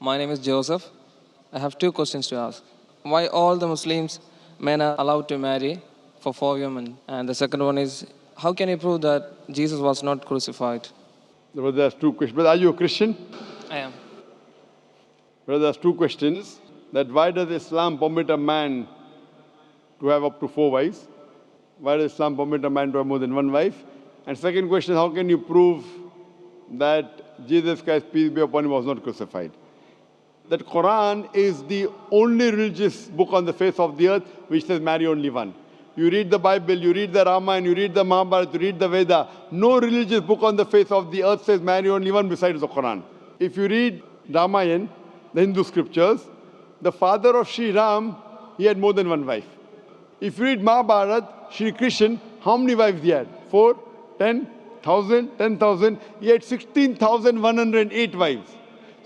My name is Joseph. I have two questions to ask. Why all the Muslims men are allowed to marry for 4 women? And the second one is, how can you prove that Jesus was not crucified? Brother, there's two questions. Brother, are you a Christian? I am. Brother, there's two questions. That why does Islam permit a man to have up to 4 wives? Why does Islam permit a man to have more than one wife? And second question, how can you prove that Jesus Christ, peace be upon him, was not crucified? That Quran is the only religious book on the face of the earth which says marry only one. You read the Bible, you read the Ramayana, you read the Mahabharata, you read the Veda. No religious book on the face of the earth says marry only one besides the Quran. If you read Ramayana, the Hindu scriptures, the father of Sri Ram, he had more than one wife. If you read Mahabharata, Sri Krishna, how many wives he had? 4, 10, 1,000, 10,000. He had 16,108 wives.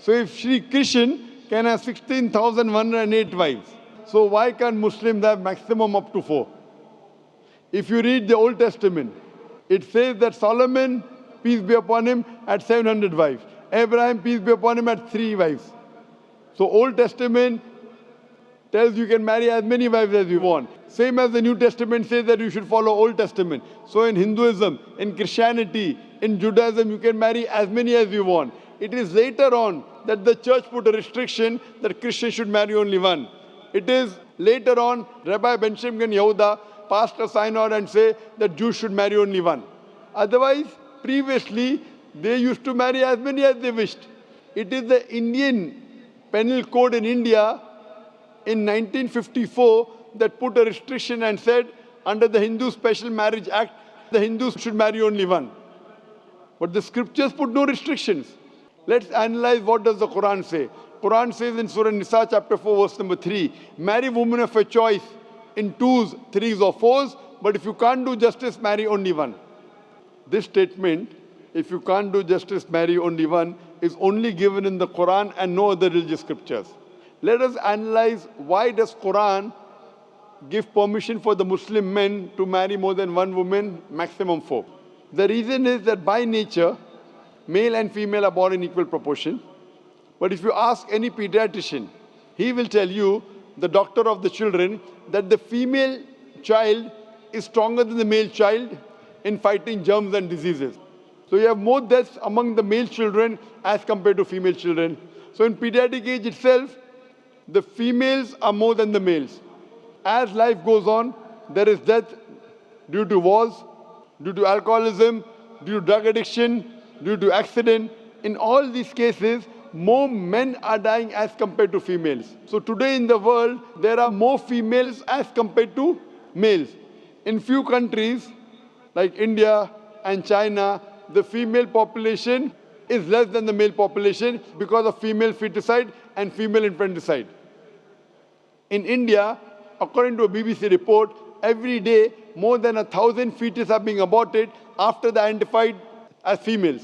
So if Sri Krishna can have 16,108 wives, so why can't Muslims have maximum up to 4? If you read the Old Testament, it says that Solomon, peace be upon him, had 700 wives. Abraham, peace be upon him, had 3 wives. So Old Testament tells you can marry as many wives as you want. Same as the New Testament says that you should follow Old Testament. So in Hinduism, in Christianity, in Judaism, you can marry as many as you want. It is later on that the church put a restriction that Christians should marry only one. It is later on Rabbi Benjamin Yehuda passed a synod and say that Jews should marry only one. Otherwise, previously, they used to marry as many as they wished. It is the Indian Penal Code in India in 1954 that put a restriction and said under the Hindu Special Marriage Act, the Hindus should marry only one. But the scriptures put no restrictions. Let's analyze what does the Quran say. Quran says in Surah Nisa chapter 4 verse number 3, marry women of your choice in 2s, 3s or 4s, but if you can't do justice, marry only one. This statement, if you can't do justice, marry only one, is only given in the Quran and no other religious scriptures. Let us analyze why does Quran give permission for the Muslim men to marry more than one woman, maximum 4. The reason is that by nature, male and female are born in equal proportion. But if you ask any pediatrician, he will tell you, the doctor of the children, that the female child is stronger than the male child in fighting germs and diseases. So you have more deaths among the male children as compared to female children. So in pediatric age itself, the females are more than the males. As life goes on, there is death due to wars, due to alcoholism, due to drug addiction, due to accident. In all these cases, more men are dying as compared to females. So today in the world, there are more females as compared to males. In few countries, like India and China, the female population is less than the male population because of female feticide and female infanticide. In India, according to a BBC report, every day more than 1,000 fetuses are being aborted after they are identified as females.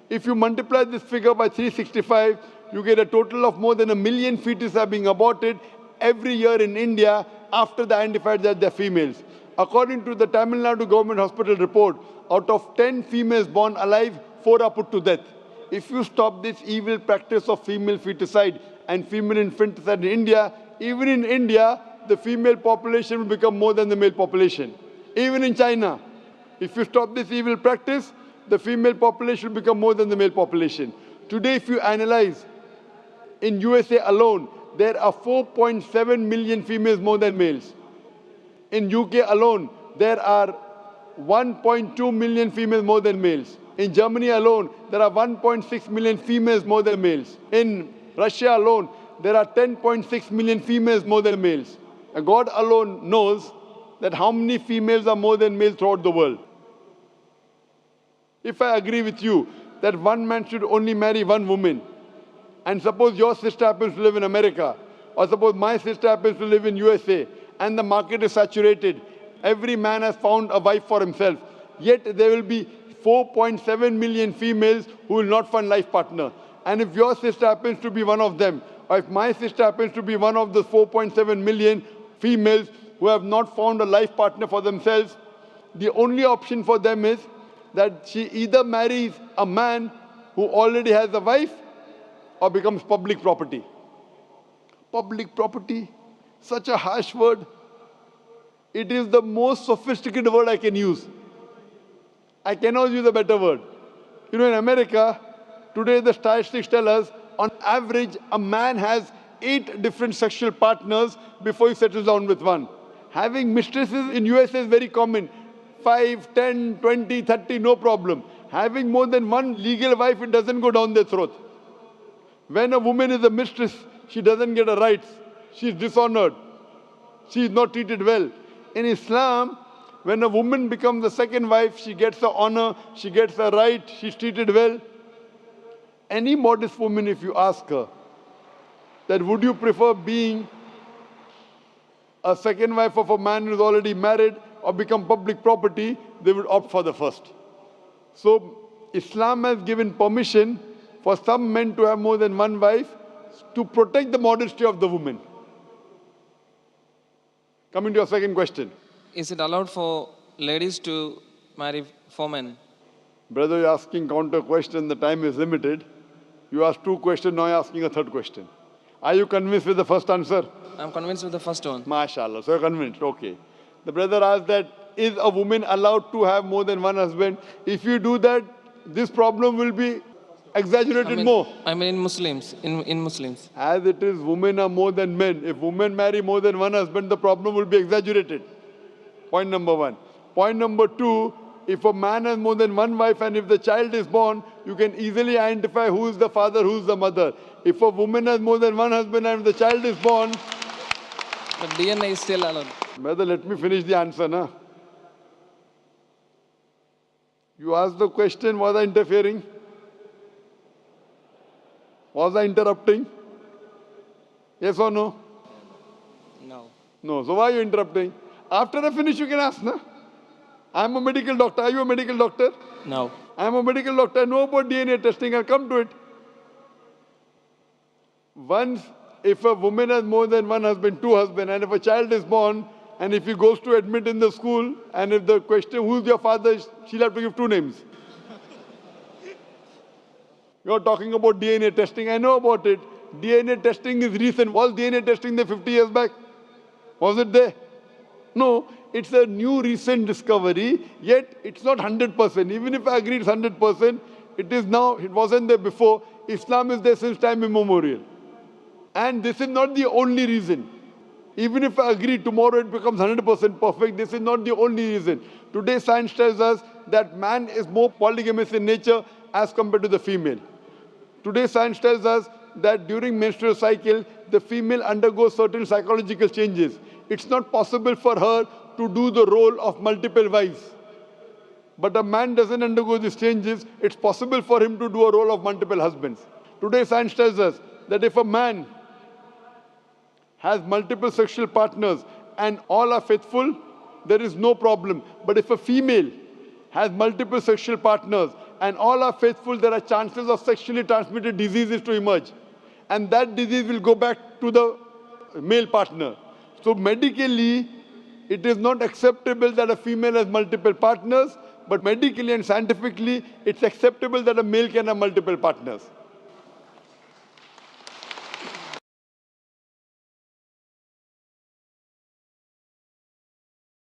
If you multiply this figure by 365, you get a total of more than 1 million fetuses are being aborted every year in India after they are identified that they are females. According to the Tamil Nadu government hospital report, out of 10 females born alive, 4 are put to death. If you stop this evil practice of female feticide and female infanticide in India, even in India, the female population will become more than the male population. Even in China, if you stop this evil practice, the female population will become more than the male population. Today, if you analyze, in USA alone, there are 4.7 million females more than males. In UK alone, there are 1.2 million females more than males. In Germany alone, there are 1.6 million females more than males. In Russia alone, there are 10.6 million females more than males. And God alone knows that how many females are more than males throughout the world. If I agree with you that one man should only marry one woman, and suppose your sister happens to live in America, or suppose my sister happens to live in USA, and the market is saturated, every man has found a wife for himself, yet there will be 4.7 million females who will not find life partner. And if your sister happens to be one of them, or if my sister happens to be one of the 4.7 million females who have not found a life partner for themselves, the only option for them is that she either marries a man who already has a wife, or becomes public property? Public property, such a harsh word. It is the most sophisticated word I can use. I cannot use a better word. You know, in America, today the statistics tell us, on average, a man has 8 different sexual partners before he settles down with one. Having mistresses in USA is very common. 5, 10, 20, 30, no problem. Having more than one legal wife, it doesn't go down their throat. When a woman is a mistress, she doesn't get her rights. She is dishonored. She is not treated well. In Islam, when a woman becomes the second wife, she gets her honor, she gets her right, she's treated well. Any modest woman, if you ask her, that would you prefer being a second wife of a man who's already married or become public property, they would opt for the first. So Islam has given permission for some men to have more than one wife to protect the modesty of the woman. Coming to your second question. Is it allowed for ladies to marry 4 men? Brother, you're asking counter question, the time is limited. You asked 2 questions, now you're asking a 3rd question. Are you convinced with the first answer? I'm convinced with the first one. MashaAllah, so you're convinced, okay. The brother asked that, is a woman allowed to have more than one husband? If you do that, this problem will be exaggerated more. I mean in Muslims, in Muslims. As it is, women are more than men. If women marry more than one husband, the problem will be exaggerated. Point number 1. Point number 2, if a man has more than one wife and if the child is born, you can easily identify who is the father, who is the mother. If a woman has more than one husband and if the child is born... But DNA is still allowed. Brother, let me finish the answer, na? You asked the question, was I interfering? Was I interrupting? Yes or no? No. No. So why are you interrupting? After I finish, you can ask, na? I'm a medical doctor. Are you a medical doctor? No. I'm a medical doctor. I know about DNA testing. I'll come to it. Once, if a woman has more than one husband, 2 husbands, and if a child is born, and if he goes to admit in the school, and if the question, who's your father, she'll have to give 2 names. You're talking about DNA testing. I know about it. DNA testing is recent. Was DNA testing there 50 years back? Was it there? No. It's a new recent discovery, yet it's not 100%. Even if I agree it's 100%, it is now, it wasn't there before. Islam is there since time immemorial. And this is not the only reason. Even if I agree tomorrow it becomes 100% perfect, this is not the only reason. Today science tells us that man is more polygamous in nature as compared to the female. Today science tells us that during menstrual cycle, the female undergoes certain psychological changes. It's not possible for her to do the role of multiple wives. But a man doesn't undergo these changes, it's possible for him to do a role of multiple husbands. Today science tells us that if a man has multiple sexual partners and all are faithful, there is no problem. But if a female has multiple sexual partners and all are faithful, there are chances of sexually transmitted diseases to emerge. And that disease will go back to the male partner. So medically, it is not acceptable that a female has multiple partners, but medically and scientifically, it's acceptable that a male can have multiple partners.